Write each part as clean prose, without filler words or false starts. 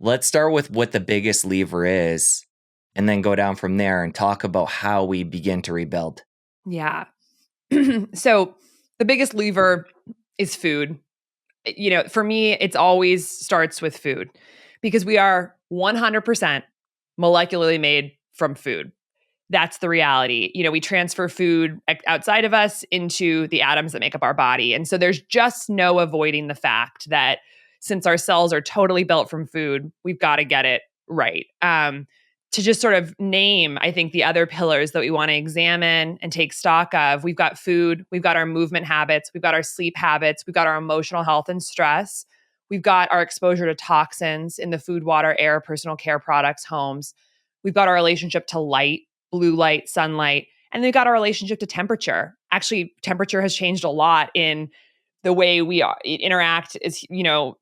Let's start with what the biggest lever is and then go down from there and talk about how we begin to rebuild. Yeah. So the biggest lever is food. For me, it's always starts with food because we are 100% molecularly made from food. That's the reality. We transfer food outside of us into the atoms that make up our body. And so there's just no avoiding the fact that since our cells are totally built from food, we've got to get it right. To just sort of name, I think, the other pillars that we want to examine and take stock of, we've got food, we've got our movement habits, we've got our sleep habits, we've got our emotional health and stress, we've got our exposure to toxins in the food, water, air, personal care products, homes, we've got our relationship to light, blue light, sunlight, and they've got our relationship to temperature. Actually, temperature has changed a lot in the way we interact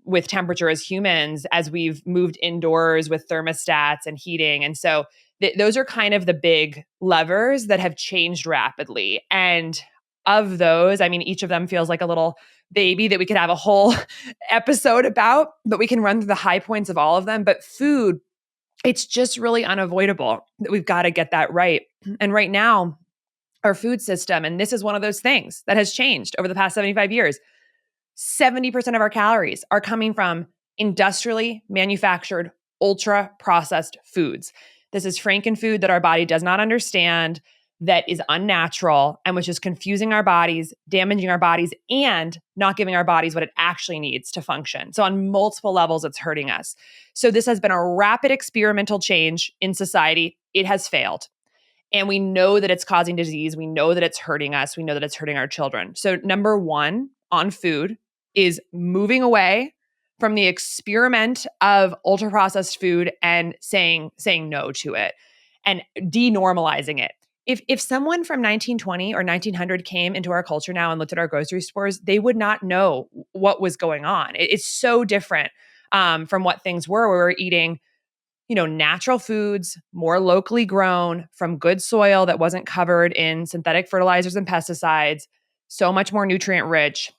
with temperature as humans as we've moved indoors with thermostats and heating. And so those are kind of the big levers that have changed rapidly. And of those, each of them feels like a little baby that we could have a whole episode about, but we can run through the high points of all of them. But food, it's just really unavoidable that we've got to get that right. And right now, our food system, and this is one of those things that has changed over the past 75 years, 70% of our calories are coming from industrially manufactured, ultra-processed foods. This is frankenfood that our body does not understand, that is unnatural, and which is confusing our bodies, damaging our bodies, and not giving our bodies what it actually needs to function. So on multiple levels, it's hurting us. So this has been a rapid experimental change in society. It has failed. And we know that it's causing disease. We know that it's hurting us. We know that it's hurting our children. So number one on food is moving away from the experiment of ultra-processed food and saying no to it and denormalizing it. If someone from 1920 or 1900 came into our culture now and looked at our grocery stores, they would not know what was going on. It's so different from what things were. We were eating natural foods, more locally grown from good soil that wasn't covered in synthetic fertilizers and pesticides, so much more nutrient rich.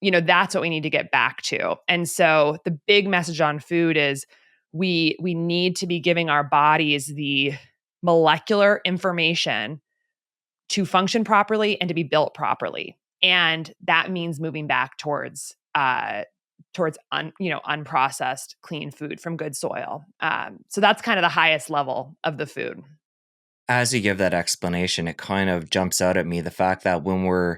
That's what we need to get back to. And so the big message on food is we need to be giving our bodies the molecular information to function properly and to be built properly. And that means moving back towards unprocessed, clean food from good soil. So that's kind of the highest level of the food. As you give that explanation, it kind of jumps out at me, the fact that when we're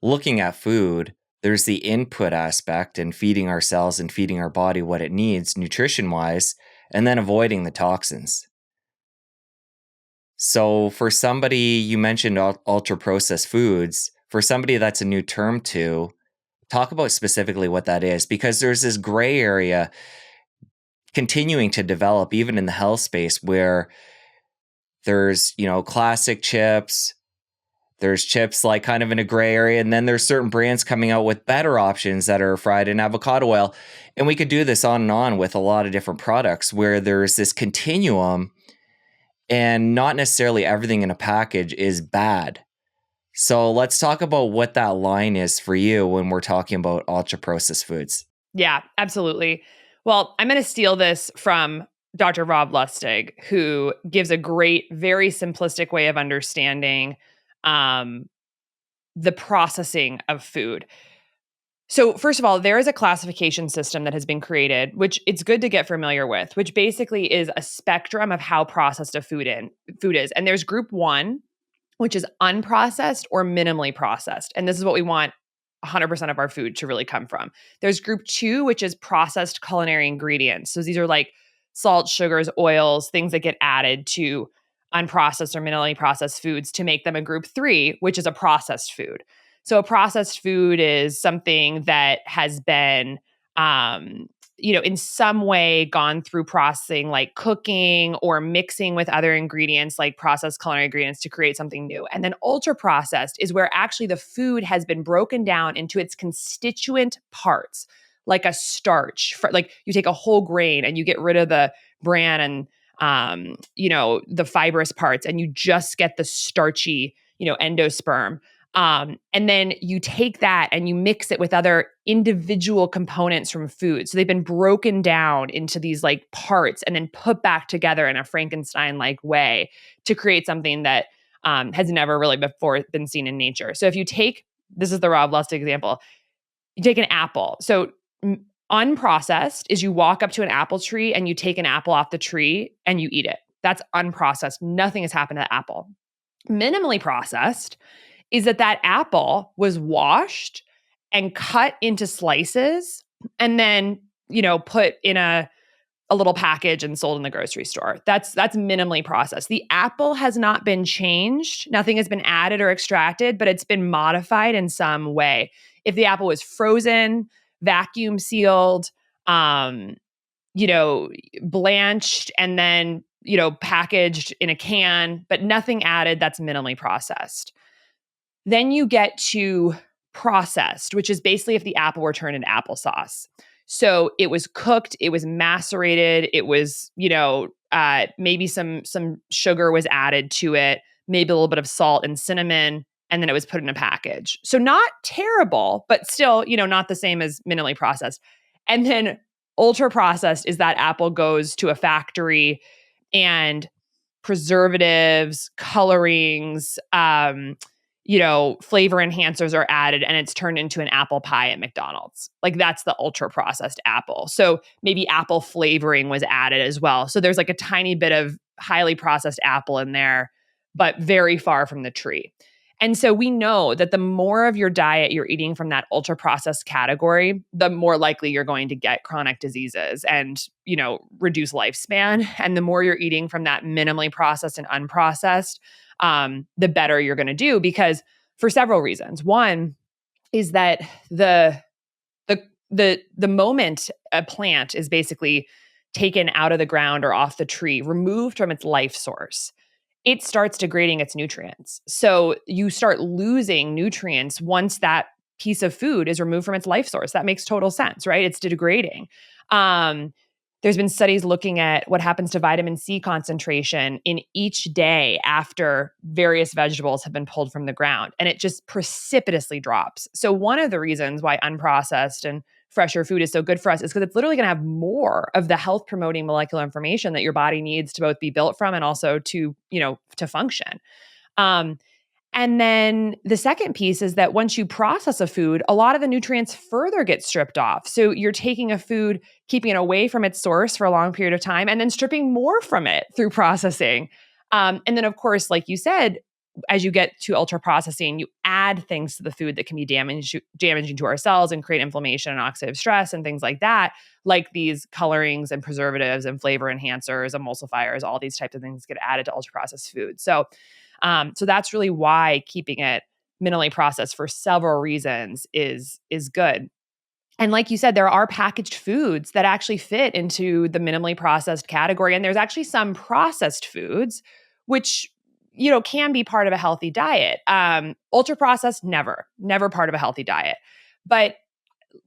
looking at food, there's the input aspect and feeding our cells and feeding our body what it needs nutrition-wise, and then avoiding the toxins. So for somebody, you mentioned ultra-processed foods, for somebody that's a new term to, talk about specifically what that is, because there's this gray area continuing to develop even in the health space where there's, classic chips, there's chips like kind of in a gray area, and then there's certain brands coming out with better options that are fried in avocado oil. And we could do this on and on with a lot of different products where there's this continuum and not necessarily everything in a package is bad. So let's talk about what that line is for you when we're talking about ultra-processed foods. Yeah, absolutely. Well, I'm going to steal this from Dr. Rob Lustig, who gives a great, very simplistic way of understanding the processing of food. So first of all, there is a classification system that has been created, which it's good to get familiar with, which basically is a spectrum of how processed a food is. And there's group 1, which is unprocessed or minimally processed. And this is what we want 100% of our food to really come from. There's group 2, which is processed culinary ingredients. So these are like salt, sugars, oils, things that get added to unprocessed or minimally processed foods to make them a group 3, which is a processed food. So a processed food is something that has been, in some way gone through processing, like cooking or mixing with other ingredients, like processed culinary ingredients, to create something new. And then ultra processed is where actually the food has been broken down into its constituent parts, like a starch. Like you take a whole grain and you get rid of the bran and the fibrous parts, and you just get the starchy, endosperm. And then you take that and you mix it with other individual components from food. So they've been broken down into these like parts and then put back together in a Frankenstein-like way to create something that has never really before been seen in nature. So if you take, this is the Rob Lustig example, you take an apple. So unprocessed is you walk up to an apple tree and you take an apple off the tree and you eat it. That's unprocessed. Nothing has happened to the apple. Minimally processed is that apple was washed and cut into slices and then, put in a little package and sold in the grocery store. That's minimally processed. The apple has not been changed. Nothing has been added or extracted, but it's been modified in some way. If the apple was frozen, vacuum sealed, blanched and then, packaged in a can, but nothing added, that's minimally processed. Then you get to processed, which is basically if the apple were turned into applesauce. So it was cooked, it was macerated, it was, maybe some sugar was added to it, maybe a little bit of salt and cinnamon, and then it was put in a package. So not terrible, but still, not the same as minimally processed. And then ultra processed is that apple goes to a factory and preservatives, colorings, flavor enhancers are added and it's turned into an apple pie at McDonald's. Like that's the ultra processed apple. So maybe apple flavoring was added as well. So there's like a tiny bit of highly processed apple in there, but very far from the tree. And so we know that the more of your diet you're eating from that ultra processed category, the more likely you're going to get chronic diseases and, reduce lifespan. And the more you're eating from that minimally processed and unprocessed, the better you're going to do, because for several reasons. One is that the moment a plant is basically taken out of the ground or off the tree, removed from its life source, it starts degrading its nutrients. So you start losing nutrients once that piece of food is removed from its life source. That makes total sense, right? It's degrading. There's been studies looking at what happens to vitamin C concentration in each day after various vegetables have been pulled from the ground, and it just precipitously drops. So one of the reasons why unprocessed and fresher food is so good for us is because it's literally going to have more of the health promoting molecular information that your body needs to both be built from and also to, to function. And then the second piece is that once you process a food, a lot of the nutrients further get stripped off. So you're taking a food, keeping it away from its source for a long period of time, and then stripping more from it through processing. And then, of course, like you said, as you get to ultra processing, you add things to the food that can be damaging to our cells and create inflammation and oxidative stress and things like that, like these colorings and preservatives and flavor enhancers, emulsifiers, all these types of things get added to ultra processed food. So that's really why keeping it minimally processed for several reasons is good. And like you said, there are packaged foods that actually fit into the minimally processed category. And there's actually some processed foods which, can be part of a healthy diet. Ultra processed, never part of a healthy diet. But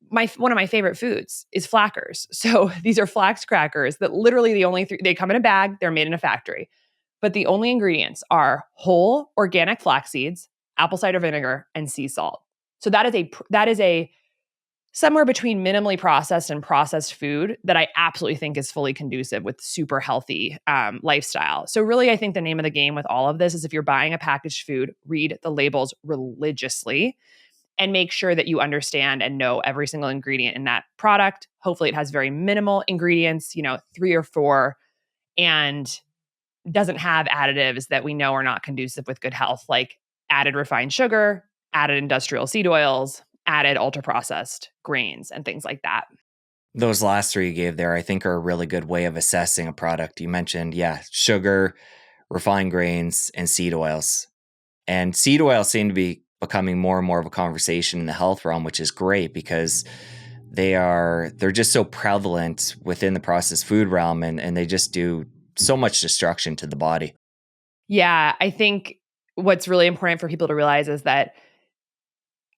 one of my favorite foods is flackers. So these are flax crackers that literally they come in a bag, they're made in a factory. But the only ingredients are whole organic flax seeds, apple cider vinegar, and sea salt. So that is a somewhere between minimally processed and processed food that I absolutely think is fully conducive with super healthy lifestyle. So really, I think the name of the game with all of this is if you're buying a packaged food, read the labels religiously and make sure that you understand and know every single ingredient in that product. Hopefully it has very minimal ingredients, 3 or 4, and doesn't have additives that we know are not conducive with good health, like added refined sugar, added industrial seed oils, added ultra processed grains, and things like that. Those last 3 you gave there, I think, are a really good way of assessing a product. You mentioned, sugar, refined grains, and seed oils. And seed oils seem to be becoming more and more of a conversation in the health realm, which is great because they're just so prevalent within the processed food realm, and they just do so much destruction to the body. Yeah, I think what's really important for people to realize is that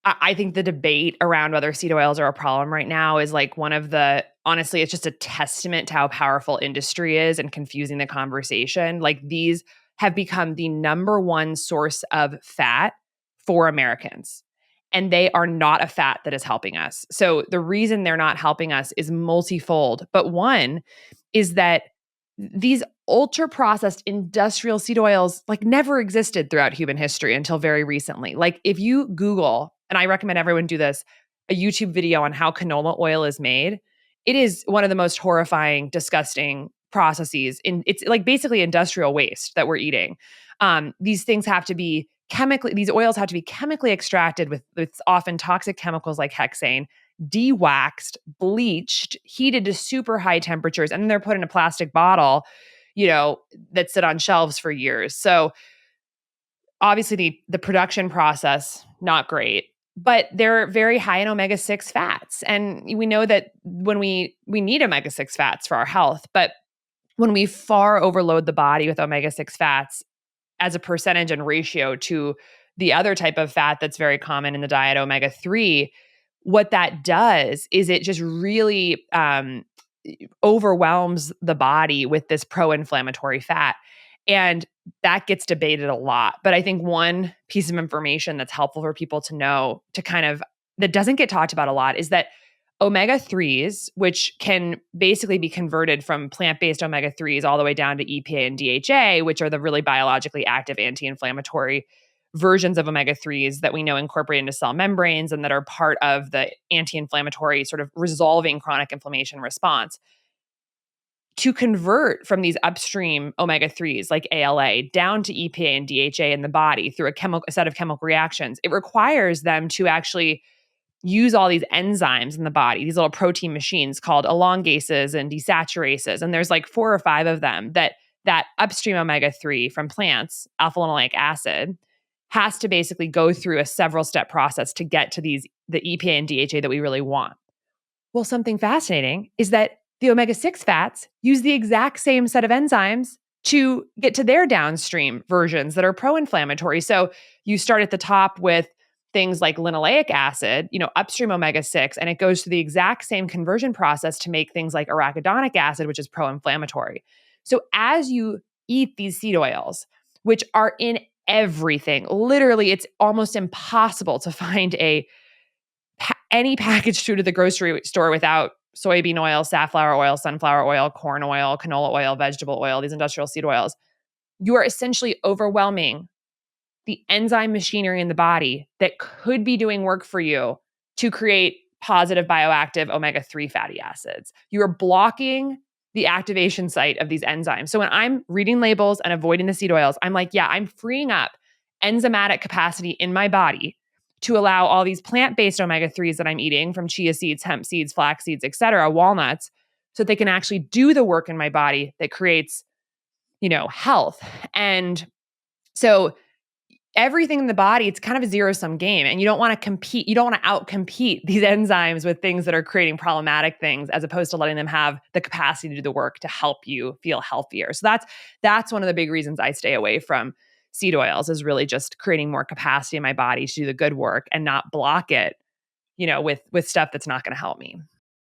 I think the debate around whether seed oils are a problem right now is like honestly, it's just a testament to how powerful industry is and confusing the conversation. Like these have become the number one source of fat for Americans. And they are not a fat that is helping us. So the reason they're not helping us is multifold. But one is that these ultra processed industrial seed oils like never existed throughout human history until very recently. Like if you Google, and I recommend everyone do this, a YouTube video on how canola oil is made, it is one of the most horrifying, disgusting processes. It's like basically industrial waste that we're eating. These things have to be these oils have to be chemically extracted with often toxic chemicals like hexane, de-waxed, bleached, heated to super high temperatures, and then they're put in a plastic bottle, that sit on shelves for years. So obviously the production process, not great, but they're very high in omega-6 fats. And we know that when we need omega-6 fats for our health, but when we far overload the body with omega-6 fats as a percentage and ratio to the other type of fat that's very common in the diet, omega-3, what that does is it just really overwhelms the body with this pro-inflammatory fat. And that gets debated a lot. But I think one piece of information that's helpful for people to know that doesn't get talked about a lot is that omega-3s, which can basically be converted from plant-based omega-3s all the way down to EPA and DHA, which are the really biologically active anti-inflammatory versions of omega-3s that we know incorporate into cell membranes and that are part of the anti-inflammatory sort of resolving chronic inflammation response. To convert from these upstream omega-3s like ALA down to EPA and DHA in the body through a set of chemical reactions, it requires them to actually use all these enzymes in the body, these little protein machines called elongases and desaturases. And there's like 4 or 5 of them that upstream omega-3 from plants, alpha linoleic acid, has to basically go through a several step process to get to the EPA and DHA that we really want. Well, something fascinating is that the omega-6 fats use the exact same set of enzymes to get to their downstream versions that are pro-inflammatory. So you start at the top with things like linoleic acid, upstream omega-6, and it goes through the exact same conversion process to make things like arachidonic acid, which is pro-inflammatory. So as you eat these seed oils, which are in everything, literally, it's almost impossible to find any packaged food at the grocery store without soybean oil, safflower oil, sunflower oil, corn oil, canola oil, vegetable oil, these industrial seed oils. You are essentially overwhelming the enzyme machinery in the body that could be doing work for you to create positive bioactive omega-3 fatty acids. You are blocking the activation site of these enzymes. So when I'm reading labels and avoiding the seed oils, I'm like, yeah, I'm freeing up enzymatic capacity in my body to allow all these plant-based omega-3s that I'm eating from chia seeds, hemp seeds, flax seeds, et cetera, walnuts, so that they can actually do the work in my body that creates, health. And so everything in the body, it's kind of a zero-sum game. And you don't want to compete. You don't want to outcompete these enzymes with things that are creating problematic things, as opposed to letting them have the capacity to do the work to help you feel healthier. So that's one of the big reasons I stay away from seed oils, is really just creating more capacity in my body to do the good work and not block it, with stuff that's not going to help me.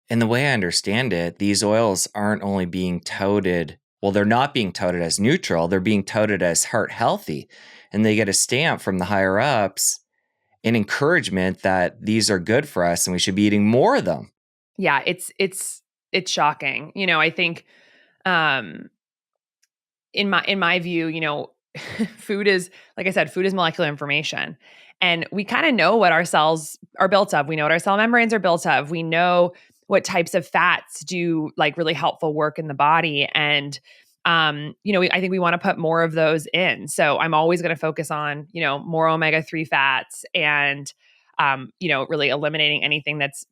And the way I understand it, these oils aren't only being touted, well, they're not being touted as neutral, they're being touted as heart healthy. And they get a stamp from the higher ups, an encouragement that these are good for us and we should be eating more of them. Yeah, it's shocking. I think in my view, food is, like I said, food is molecular information. And we kind of know what our cells are built of. We know what our cell membranes are built of. We know what types of fats do like really helpful work in the body. And I think we want to put more of those in. So I'm always going to focus on, more omega-3 fats and, really eliminating anything that's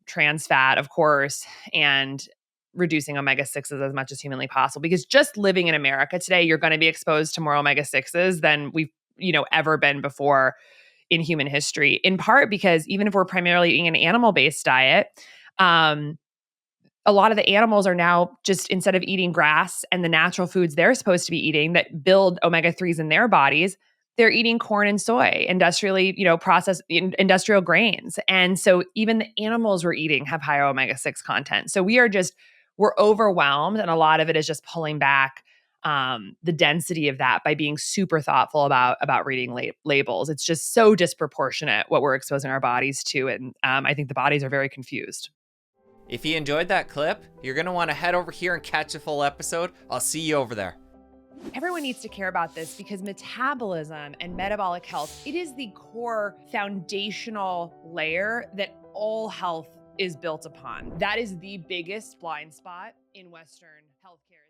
trans fat, of course, and reducing omega-6s as much as humanly possible. Because just living in America today, you're going to be exposed to more omega-6s than we've, ever been before in human history, in part because even if we're primarily eating an animal-based diet, a lot of the animals are now just, instead of eating grass and the natural foods they're supposed to be eating that build omega-3s in their bodies, they're eating corn and soy, industrially, processed industrial grains. And so even the animals we're eating have higher omega-6 content. So we're overwhelmed. And a lot of it is just pulling back the density of that by being super thoughtful about reading labels. It's just so disproportionate what we're exposing our bodies to, and I think the bodies are very confused. If you enjoyed that clip, you're going to want to head over here and catch a full episode. I'll see you over there. Everyone needs to care about this because metabolism and metabolic health, it is the core foundational layer that all health is built upon. That is the biggest blind spot in Western healthcare.